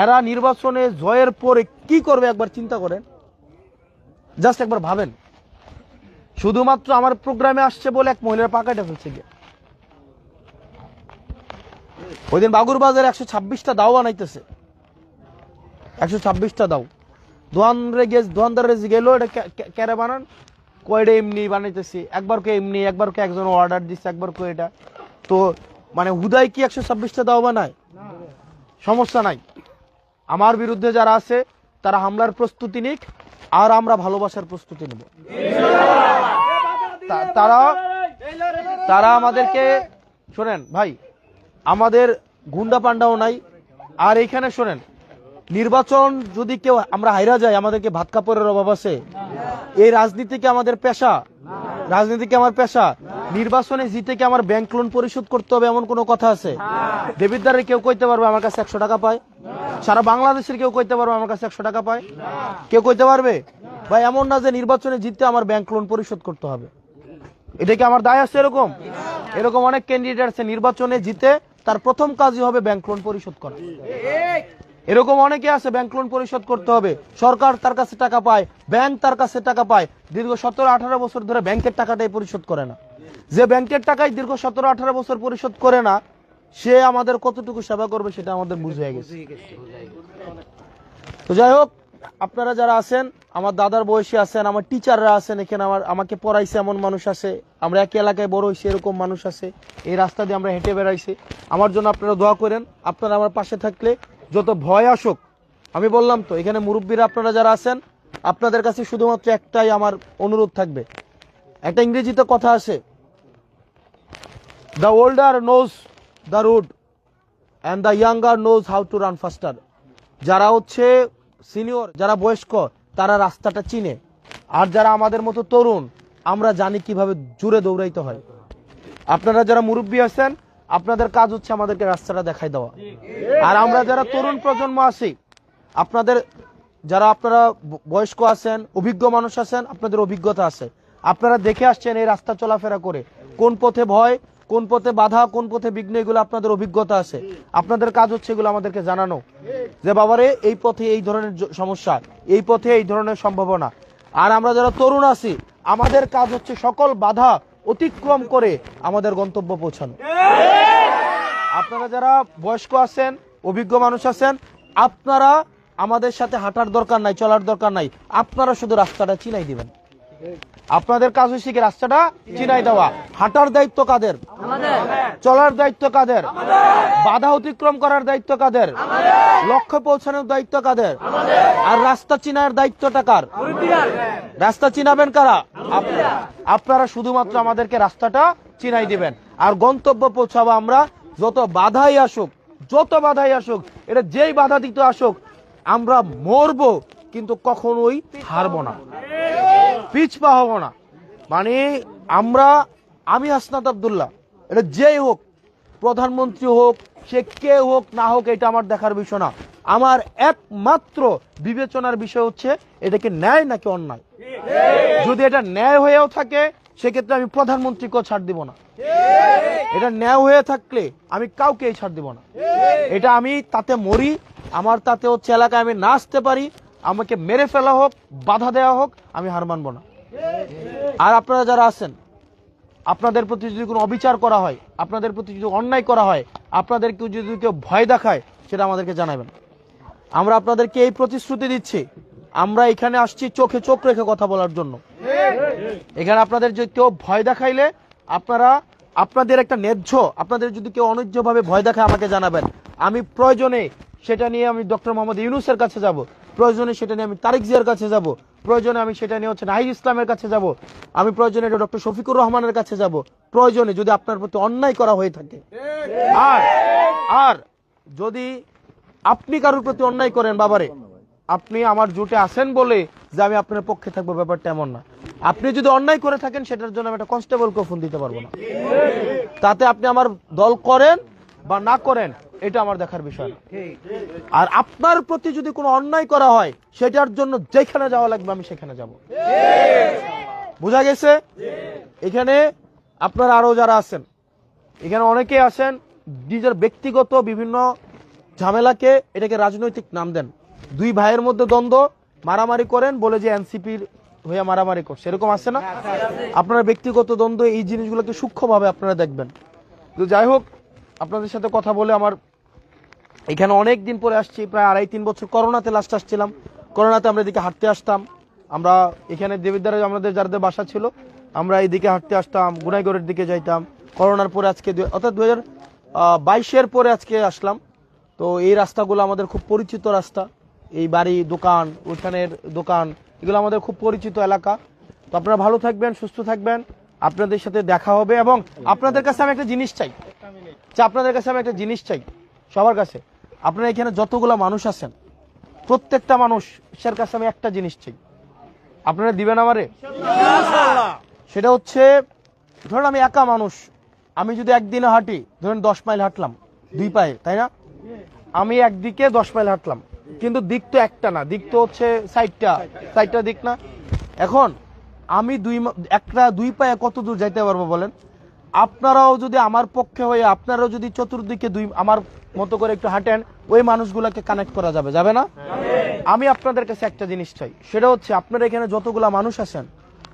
এরা নির্বাচনে জয়ের পরে কি করবে একবার চিন্তা করেন, জাস্ট একবার ভাবেন। শুধুমাত্র আমার প্রোগ্রামে আসছে বলে এক মহিলার পা কাটা ফেলছে গিয়ে। ওই দিন বাগুরবাজারে 126টা দাও বানাইতেছে, 126টা দাও দোয়ানদারে গেল, এটা ক্যারে বানান, কয়টা এমনি বানাইতেছি, একবার কে এমনি, একবার কে একজন অর্ডার দিচ্ছে, একবার কে এটা। তো মানে হুদায় কি 126টা দাও বানায়? সমস্যা নাই। আমার বিরুদ্ধে যারা আছে তারা হামলার প্রস্তুতি নিক, আর আমরা ভালোবাসার প্রস্তুতি নেব। তারা আমাদেরকে, শোনেন ভাই, আমাদের গুন্ডা পান্ডাও নাই। আর এইখানে শোনেন, নির্বাচন যদি কেউ আমরা হাইরা যাই, আমাদেরকে ভাত কাপড়ের অভাব আছে? এই রাজনীতি কি আমাদের পেশা? রাজনীতি কি আমার পেশা? নির্বাচনে জিতে কি আমার ব্যাংক লোন পরিশোধ করতে হবে এমন কোনো কথা আছে? দেবিদ্বারের কেউ কইতে পারবে আমার কাছে 100 টাকা পায়? সারা বাংলাদেশের কেউ কইতে পারবে আমার কাছে 100 টাকা পায়? কেউ কইতে পারবে? ভাই এমন না যে নির্বাচনে জিততে আমার ব্যাংক লোন পরিশোধ করতে হবে। এটা কি আমার দায় আছে? এরকম এরকম অনেক ক্যান্ডিডেট আছে, নির্বাচনে জিতে তার প্রথম কাজই হবে ব্যাংক লোন পরিশোধ করা। এরকম অনেকে আছে, ব্যাংক লোন পরিশোধ করতে হবে, সরকার তার কাছে টাকা পায়, ব্যাংক তার কাছে টাকা পায়, দীর্ঘ 17-18 বছর ধরে ব্যাংকের টাকাটাই পরিশোধ করে না। যে ব্যাংকের টাকায় দীর্ঘ 17-18 বছর পরিশোধ করে না, সে আমাদের কতটুকু সেবা করবে সেটা আমাদের বুঝে গেছে। তো যাই হোক, আপনারা যারা আছেন, আমার দাদার বয়সী আছেন, আমার টিচাররা আছেন, এখানে আমাকে পড়াইছে এমন মানুষ আছে, আমরা একই এলাকায় বড় হয়েছি এরকম মানুষ আছে, এই রাস্তা দিয়ে আমরা হেঁটে বেড়াইছি। আমার জন্য আপনারা দোয়া করেন। আপনারা আমার পাশে থাকলে যত ভয় আসুক, আমি বললাম তো, এখানে মুরব্বীরা আপনারা যারা আছেন, আপনাদের কাছে শুধুমাত্র একটাই আমার অনুরোধ থাকবে। একটা ইংরেজিতে কথা আছে, the older knows the root and the younger knows how to run faster. যারা হচ্ছে সিনিয়র, যারা বয়স্ক, তারা রাস্তাটা চিনে, আর যারা আমাদের মতো তরুণ, আমরা জানি কিভাবে জোরে দৌড়াইতে হয়। আপনারা যারা মুরব্বী আছেন, আপনাদের কাজ হচ্ছে আমাদেরকে রাস্তাটা দেখাই দেওয়া। আর আমরা যারা তরুণ প্রজন্ম আছি, আপনারা বয়স্ক আছেন, অভিজ্ঞ মানুষ আছেন, আপনাদের অভিজ্ঞতা আছে, আপনারা দেখে আসছেন এই রাস্তা চলাফেরা করে, কোন পথে ভয়, কোন পথে বাধা, কোন পথে বিঘ্ন, এগুলো আপনাদের অভিজ্ঞতা আছে। আপনাদের কাজ হচ্ছে এগুলো আমাদেরকে জানানো, যে বাবারে এই পথে এই ধরনের সমস্যা, এই পথে এই ধরনের সম্ভাবনা। আর আমরা যারা তরুণ আছি, আমাদের কাজ হচ্ছে সকল বাধা অতিক্রম করে আমাদের গন্তব্য পৌঁছানো। আপনারা যারা বয়স্ক আছেন, অভিজ্ঞ মানুষ আছেন, আপনারা আমাদের সাথে হাঁটার দরকার নাই, চলার দরকার নাই, আপনারা শুধু রাস্তাটা চিনাই দিবেন। আপনাদের কাজ হচ্ছে কি রাস্তাটা চিনাই দেওয়া। হাঁটার দায়িত্ব কাদের? চলার দায়িত্ব কাদের? বাধা অতিক্রম করার দায়িত্ব কাদের? লক্ষ্যে পৌঁছানোর দায়িত্ব কাদের? আর রাস্তা চিনার দায়িত্বটা কার? রাস্তা চিনাবেন কারা? আপনারা শুধুমাত্র আমাদেরকে রাস্তাটা চিনাই দিবেন, আর গন্তব্য পৌঁছাবো আমরা। যত বাধাই আসুক, যত বাধাই আসুক, এটা যেই বাধা দিতে আসুক, আমরা মরবো কিন্তু কখনোই হারবো না, পিছপা হব না। মানে আমি হাসনাত আব্দুল্লাহ, এটা যেই হোক, প্রধানমন্ত্রী হোক, সে কে হোক না হোক, এটা আমার দেখার বিষয় না। আমার একমাত্র বিবেচনার বিষয় হচ্ছে এটাকে ন্যায় নাকি অন্যায়। যদি এটা ন্যায় হয়েও থাকে, সেক্ষেত্রে আমি প্রধানমন্ত্রীকেও ছাড় দিব না। এটা ন্যায় হয়ে থাকলে আমি কাউকে ছাড় দিব না। এটা আমি তাতে মরি, আমার তাতে হচ্ছে এলাকায় আমি না আসতে পারি, আমাকে মেরে ফেলা হোক, বাধা দেওয়া হোক, আমি হার মানব না। আর আপনারা যারা আছেন, আপনাদের প্রতি যদি কোনো অবিচার করা হয়, আপনাদের প্রতি যদি অন্যায় করা হয়, আপনাদেরকে যদি কেউ ভয় দেখায়, সেটা আমাদেরকে জানাবেন। আমরা আপনাদেরকে এই প্রতিশ্রুতি দিচ্ছি, আমরা এখানে আসছি চোখে চোখ রেখে কথা বলার জন্য। এখানে আপনাদের যদি কেউ ভয় দেখাইলে, আপনাদের একটা ন্যায্য, আপনাদের যদি কেউ অন্যায্যভাবে ভয় দেখায়, আমাকে জানাবেন। আমি প্রয়োজনে সেটা নিয়ে আমি ডক্টর মোহাম্মদ ইউনূসের কাছে যাব, প্রয়োজনে সেটা নিয়ে আমি তারেক জিয়ার কাছে যাব, প্রয়োজনে আমি সেটা নিয়ে হচ্ছে নাহিদ ইসলামের কাছে যাব, আমি প্রয়োজনে ডক্টর শফিকুর রহমানের কাছে যাব, প্রয়োজনে যদি আপনার প্রতি অন্যায় করা হয়ে থাকে। আর যদি আপনি কারোর প্রতি অন্যায় করেন, বাবারে, আপনি আমার জোটে আছেন বলে যে আমি আপনার পক্ষে থাকবো, ব্যাপারটা এমন না। আপনি যদি অন্যায় করে থাকেন, সেটার জন্য আমি একটা কনস্টেবলকে ফোন দিতে পারবো না। তাতে আপনি আমার দল করেন বা না করেন, এটা আমার দেখার বিষয়। আর আপনার প্রতি যদি কোনো অন্যায় করা হয়, সেটার জন্য যেখানে যাওয়া লাগবে আমি সেখানে যাব। বুঝা গেছে? এখানে আপনারা আরো যারা আছেন, এখানে অনেকে আছেন নিজের ব্যক্তিগত বিভিন্ন ঝামেলাকে এটাকে রাজনৈতিক নাম দেন। দুই ভাইয়ের মধ্যে দ্বন্দ্ব, মারামারি করেন বলে যে এনসিপির হয়ে মারামারি করছে, এরকম আছে না? আপনারা ব্যক্তিগত দ্বন্দ্ব, এই জিনিসগুলোকে সূক্ষ্মভাবে আপনারা দেখবেন। তো যাই হোক, আপনাদের সাথে কথা বলে আমার এখানে অনেক দিন পরে আসছি, প্রায় 2.5-3 বছর। করোনাতে লাস্ট আসছিলাম, করোনাতে আমরা এদিকে হাঁটতে আসতাম। আমরা এখানে দেবিদ্বারে আমাদের যাদের বাসা ছিল, আমরা এইদিকে হাঁটতে আসতাম, গুনাইগড়ের দিকে যাইতাম। করোনার পরে আজকে অর্থাৎ 2022-এর পরে আজকে আসলাম। তো এই রাস্তাগুলো আমাদের খুব পরিচিত রাস্তা, এই বাড়ি, দোকান, ওইখানের দোকান, এগুলো আমাদের খুব পরিচিত এলাকা। তো আপনারা ভালো থাকবেন, সুস্থ থাকবেন, আপনাদের সাথে দেখা হবে। এবং আপনাদের কাছে আমি একটা জিনিস চাই, সবার কাছে, আপনারা এখানে যতগুলো মানুষ আছেন, প্রত্যেকটা মানুষের কাছে আমি একটা জিনিস চাই, আপনারা দিবেন আমারে? সেটা হচ্ছে, ধরুন আমি একা মানুষ, আমি যদি একদিনে হাঁটি, ধরুন 10 মাইল হাঁটলাম 2 পায়ে, তাই না? আমি একদিকে 10 মাইল হাঁটলাম, কিন্তু দিক তো একটা না, দিক তো হচ্ছে 60টা দিক না? এখন আমি 2 পায়ে কত দূর যাইতে পারবো বলেন? আপনারাও যদি আমার পক্ষে হয়ে, আপনারাও যদি চতুর্দিকে আমার মতো করে একটু হাঁটেন, ওই মানুষগুলোকে কানেক্ট করা যাবে না? আমি আপনাদের কাছে একটা জিনিস চাই, সেটা হচ্ছে আপনারা এখানে যতগুলা মানুষ আছেন,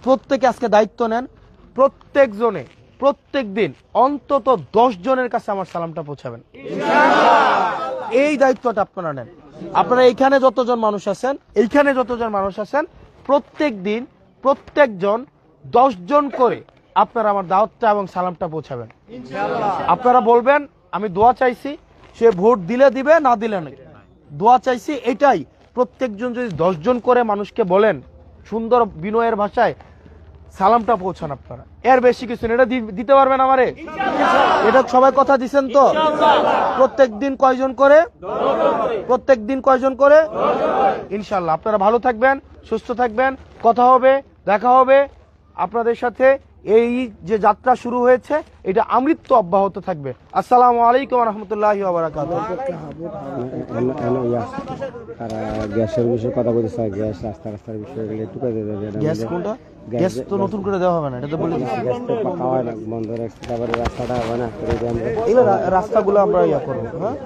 প্রত্যেকে আজকে দায়িত্ব নেন, প্রত্যেক দিন অন্তত 10 জনের কাছে আমার সালামটা পৌঁছাবেন। এই দায়িত্বটা আপনারা নেন। আপনারা এইখানে যতজন মানুষ আছেন, প্রত্যেক দিন প্রত্যেকজন 10 জন করে আপনারা আমার দাওয়াতটা এবং সালামটা পৌঁছাবেন। আপনারা বলবেন আমি দোয়া চাইছি, সে ভোট দিলে দিবে, না দিলে নেই, দোয়া চাইছি, এটাই। প্রত্যেকজন যদি 10 জন করে মানুষকে বলেন, সুন্দর বিনয়ের ভাষায় সালামটা পৌঁছান আপনারা, এর বেশি কিছু এটা দিতে পারবেন আমারে? এটা সবাই কথা দিচ্ছেন তো? প্রত্যেকদিন কয়জন করে? ইনশাআল্লাহ। আপনারা ভালো থাকবেন, সুস্থ থাকবেন, কথা হবে, দেখা হবে আপনাদের সাথে। এই যে যাত্রা শুরু হয়েছে, এটা আমৃত্যু অব্যাহত থাকবে। আসসালামু আলাইকুম ওয়া রাহমাতুল্লাহি ওয়া বারাকাতুহু। গ্যাসের বিষয়ে কথা বলতে চাই, গ্যাস রাস্তার বিষয়ে একটু করে দেবেন। গ্যাস কোনটা? গ্যাস তো নতুন করে দেওয়া হবে না, এটা তো বলে দিচ্ছি। গ্যাস তো পাকা হয় না, বন্ধ রাখছে, তারপরে রাস্তাটা হবে না, এই রাস্তাগুলো আমরা ইয়া করবো। হ্যাঁ,